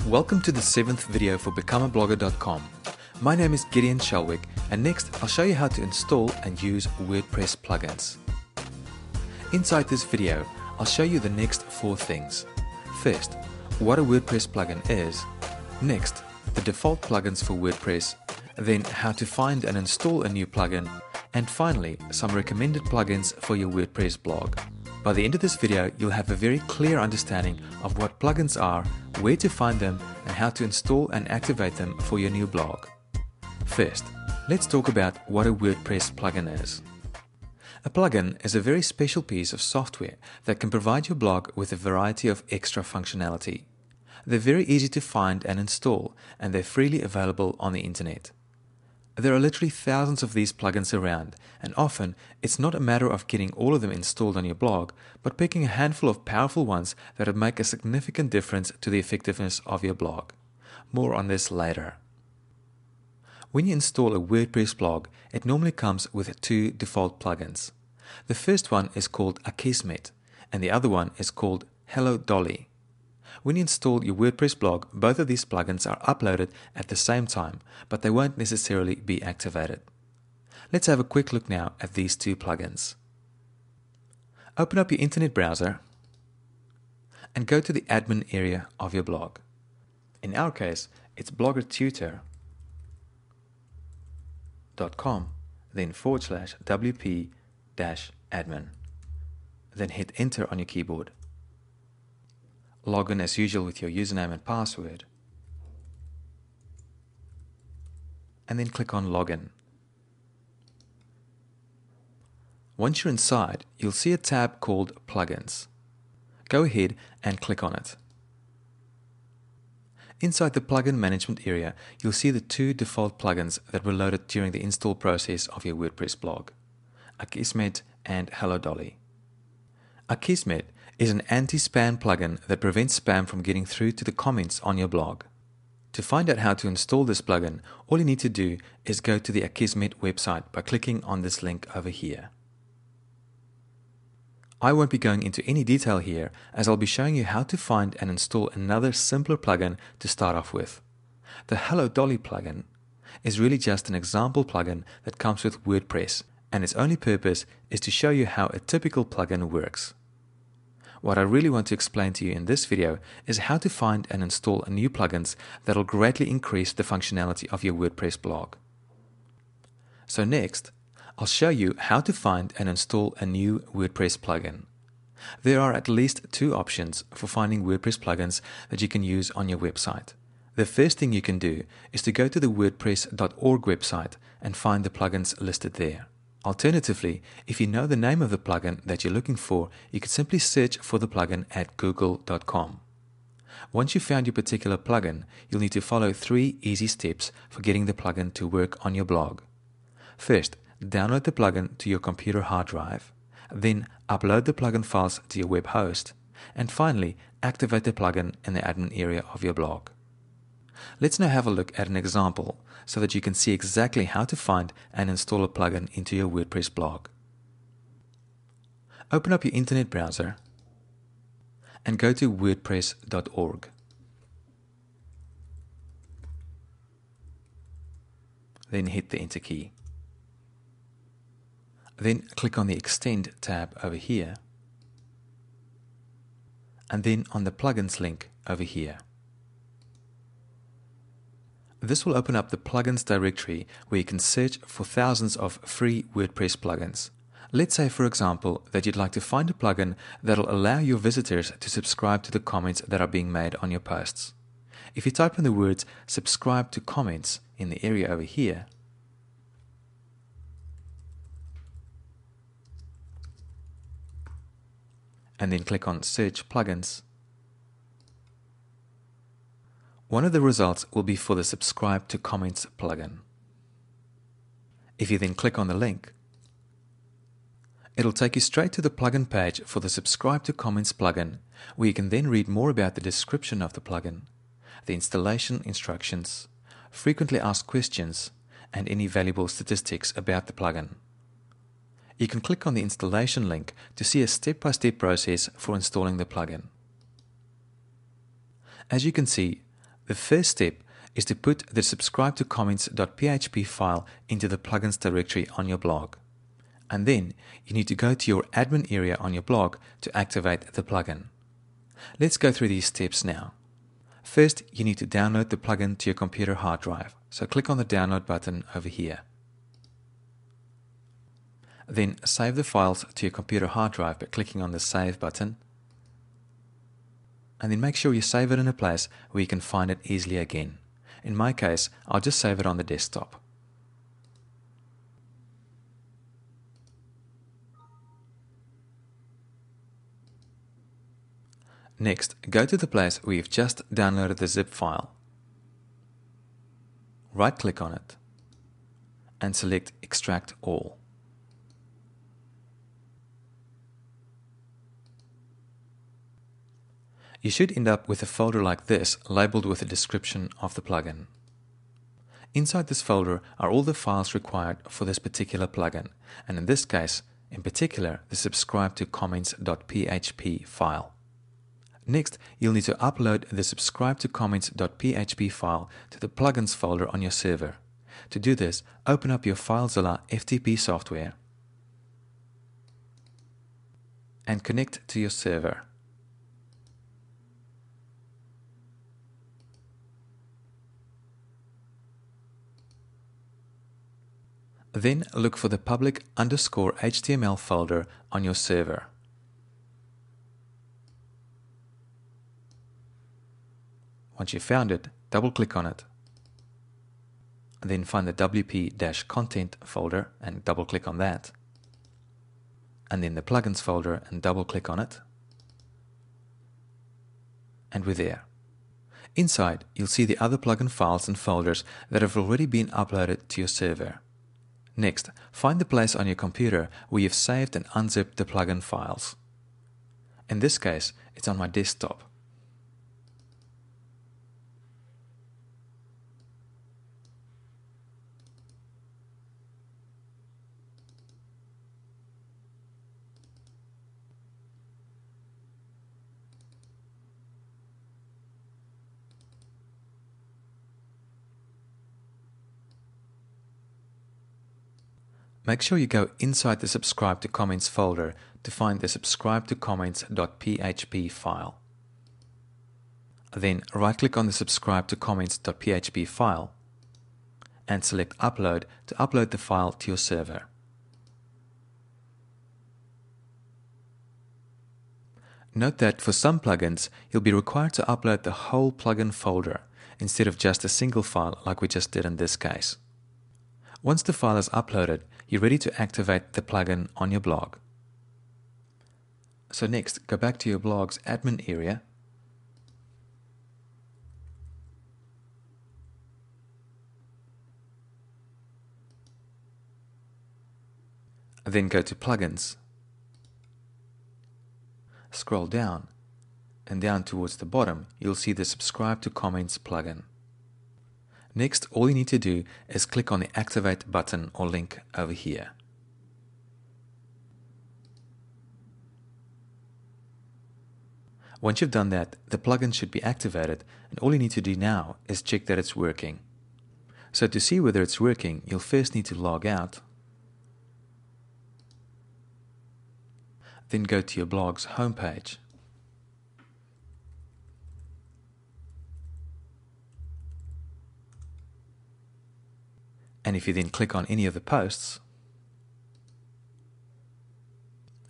Welcome to the 7th video for becomeablogger.com. My name is Gideon Shelwick, and next I'll show you how to install and use WordPress plugins. Inside this video, I'll show you the next 4 things. First, what a WordPress plugin is. Next, the default plugins for WordPress. Then how to find and install a new plugin. And finally, some recommended plugins for your WordPress blog. By the end of this video, you'll have a very clear understanding of what plugins are, where to find them, and how to install and activate them for your new blog. First, let's talk about what a WordPress plugin is. A plugin is a very special piece of software that can provide your blog with a variety of extra functionality. They're very easy to find and install, and they're freely available on the internet. There are literally thousands of these plugins around, and often it's not a matter of getting all of them installed on your blog, but picking a handful of powerful ones that would make a significant difference to the effectiveness of your blog. More on this later. When you install a WordPress blog, it normally comes with 2 default plugins. The first one is called Akismet, and the other one is called Hello Dolly. When you install your WordPress blog, both of these plugins are uploaded at the same time, but they won't necessarily be activated. Let's have a quick look now at these 2 plugins. Open up your internet browser and go to the admin area of your blog. In our case, it's bloggertutor.com, then /wp-admin. Then hit enter on your keyboard. Log in as usual with your username and password, and then click on Login. Once you're inside, you'll see a tab called Plugins. Go ahead and click on it. Inside the plugin management area, you'll see the 2 default plugins that were loaded during the install process of your WordPress blog, Akismet and Hello Dolly. Akismet is an anti-spam plugin that prevents spam from getting through to the comments on your blog. To find out how to install this plugin, all you need to do is go to the Akismet website by clicking on this link over here. I won't be going into any detail here, as I'll be showing you how to find and install another simpler plugin to start off with. The Hello Dolly plugin is really just an example plugin that comes with WordPress, and its only purpose is to show you how a typical plugin works. What I really want to explain to you in this video is how to find and install new plugins that will greatly increase the functionality of your WordPress blog. So next, I'll show you how to find and install a new WordPress plugin. There are at least 2 options for finding WordPress plugins that you can use on your website. The first thing you can do is to go to the wordpress.org website and find the plugins listed there. Alternatively, if you know the name of the plugin that you're looking for, you could simply search for the plugin at google.com. Once you've found your particular plugin, you'll need to follow 3 easy steps for getting the plugin to work on your blog. First, download the plugin to your computer hard drive. Then, upload the plugin files to your web host. And finally, activate the plugin in the admin area of your blog. Let's now have a look at an example so that you can see exactly how to find and install a plugin into your WordPress blog. Open up your internet browser and go to wordpress.org. Then hit the enter key. Then click on the Extend tab over here, and then on the Plugins link over here. This will open up the plugins directory where you can search for thousands of free WordPress plugins. Let's say, for example, that you'd like to find a plugin that will allow your visitors to subscribe to the comments that are being made on your posts. If you type in the words subscribe to comments in the area over here, and then click on Search Plugins, one of the results will be for the Subscribe to Comments plugin. If you then click on the link, it'll take you straight to the plugin page for the Subscribe to Comments plugin, where you can then read more about the description of the plugin, the installation instructions, frequently asked questions, and any valuable statistics about the plugin. You can click on the installation link to see a step-by-step process for installing the plugin. As you can see, The first step is to put the subscribe to comments.php file into the plugins directory on your blog. And then you need to go to your admin area on your blog to activate the plugin. Let's go through these steps now. First, you need to download the plugin to your computer hard drive. So click on the download button over here. Then save the files to your computer hard drive by clicking on the save button. And then make sure you save it in a place where you can find it easily again. In my case, I'll just save it on the desktop. Next, go to the place where you've just downloaded the zip file. Right-click on it and select Extract All. You should end up with a folder like this labeled with a description of the plugin. Inside this folder are all the files required for this particular plugin, and in this case, in particular, the subscribe to comments.php file. Next, you'll need to upload the subscribe to comments.php file to the plugins folder on your server. To do this, open up your FileZilla FTP software and connect to your server. Then look for the public_HTML folder on your server. Once you've found it, double-click on it. Then find the wp-content folder and double-click on that. And then the plugins folder and double-click on it. And we're there. Inside, you'll see the other plugin files and folders that have already been uploaded to your server. Next, find the place on your computer where you've saved and unzipped the plugin files. In this case, it's on my desktop. Make sure you go inside the subscribe to comments folder to find the subscribe to comments.php file. Then right-click on the subscribe to comments.php file and select Upload to upload the file to your server. Note that for some plugins, you'll be required to upload the whole plugin folder instead of just a single file like we just did in this case. Once the file is uploaded, you're ready to activate the plugin on your blog. So next, go back to your blog's admin area then go to Plugins. Scroll down, and down towards the bottom, you'll see the Subscribe to Comments plugin. Next, all you need to do is click on the Activate button or link over here. Once you've done that, the plugin should be activated, and all you need to do now is check that it's working. So to see whether it's working, you'll first need to log out, then go to your blog's homepage. And if you then click on any of the posts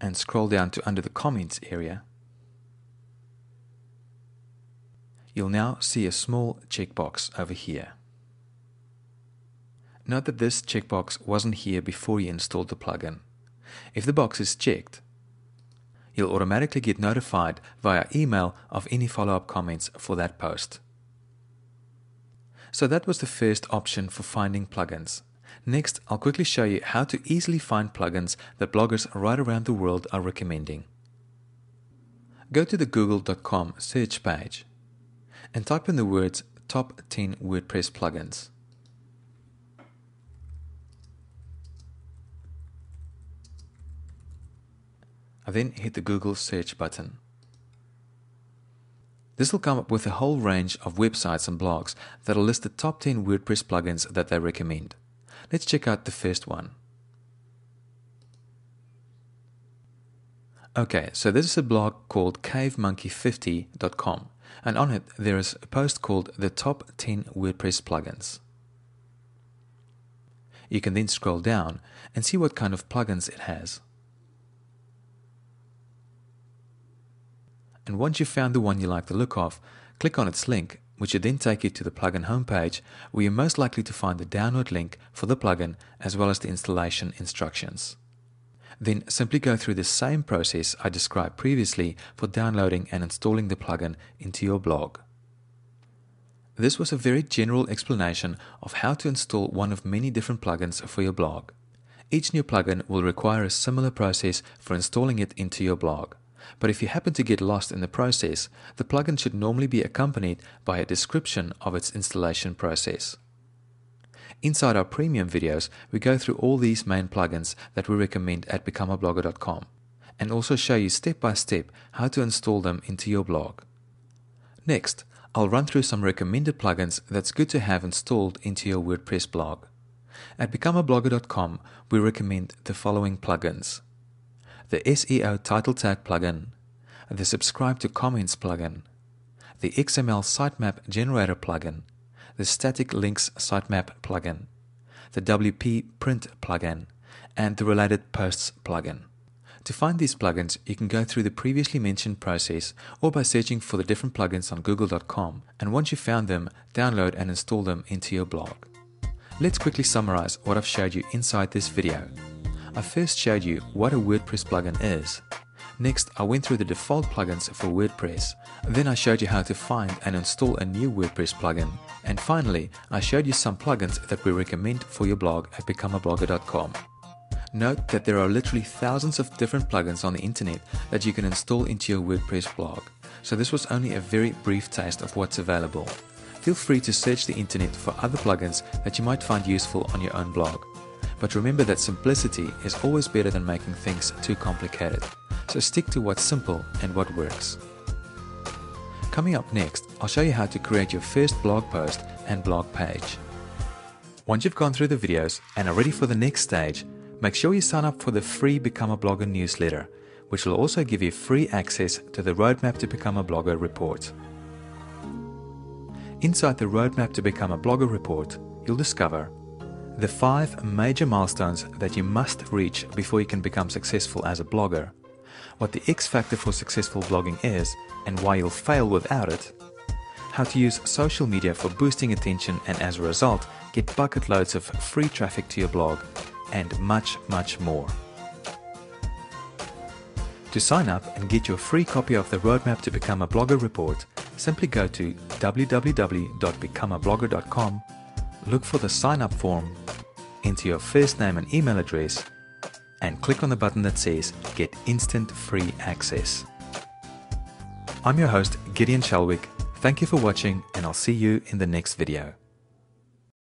and scroll down to under the comments area, you'll now see a small checkbox over here. Note that this checkbox wasn't here before you installed the plugin. If the box is checked, you'll automatically get notified via email of any follow-up comments for that post. So that was the first option for finding plugins. Next, I'll quickly show you how to easily find plugins that bloggers right around the world are recommending. Go to the google.com search page and type in the words Top 10 WordPress plugins. Then hit the Google search button. This will come up with a whole range of websites and blogs that will list the top 10 WordPress plugins that they recommend. Let's check out the first one. Okay, so this is a blog called cavemonkey50.com, and on it there is a post called the top 10 WordPress plugins. You can then scroll down and see what kind of plugins it has. And once you've found the one you like the look of, click on its link, which will then take you to the plugin homepage, where you're most likely to find the download link for the plugin as well as the installation instructions. Then simply go through the same process I described previously for downloading and installing the plugin into your blog. This was a very general explanation of how to install one of many different plugins for your blog. Each new plugin will require a similar process for installing it into your blog. But if you happen to get lost in the process, the plugin should normally be accompanied by a description of its installation process. Inside our premium videos, we go through all these main plugins that we recommend at becomeablogger.com and also show you step by step how to install them into your blog. Next, I'll run through some recommended plugins that's good to have installed into your WordPress blog. At becomeablogger.com, we recommend the following plugins: the SEO title tag plugin, the subscribe to comments plugin, the XML sitemap generator plugin, the static links sitemap plugin, the WP print plugin, and the related posts plugin. To find these plugins, you can go through the previously mentioned process or by searching for the different plugins on google.com, and once you've found them, download and install them into your blog. Let's quickly summarize what I've showed you inside this video. I first showed you what a WordPress plugin is. Next, I went through the default plugins for WordPress. Then I showed you how to find and install a new WordPress plugin. And finally, I showed you some plugins that we recommend for your blog at becomeablogger.com. Note that there are literally thousands of different plugins on the internet that you can install into your WordPress blog. So this was only a very brief taste of what's available. Feel free to search the internet for other plugins that you might find useful on your own blog. But remember that simplicity is always better than making things too complicated. So stick to what's simple and what works. Coming up next, I'll show you how to create your first blog post and blog page. Once you've gone through the videos and are ready for the next stage, make sure you sign up for the free Become a Blogger newsletter, which will also give you free access to the Roadmap to Become a Blogger report. Inside the Roadmap to Become a Blogger report, you'll discover the 5 major milestones that you must reach before you can become successful as a blogger, what the X factor for successful blogging is and why you'll fail without it, how to use social media for boosting attention and as a result get bucket loads of free traffic to your blog, and much, much more. To sign up and get your free copy of the Roadmap to Become a Blogger report, simply go to www.becomeablogger.com, look for the sign up form, enter your first name and email address, and click on the button that says Get Instant Free Access. I'm your host, Gideon Shelwick. Thank you for watching, and I'll see you in the next video.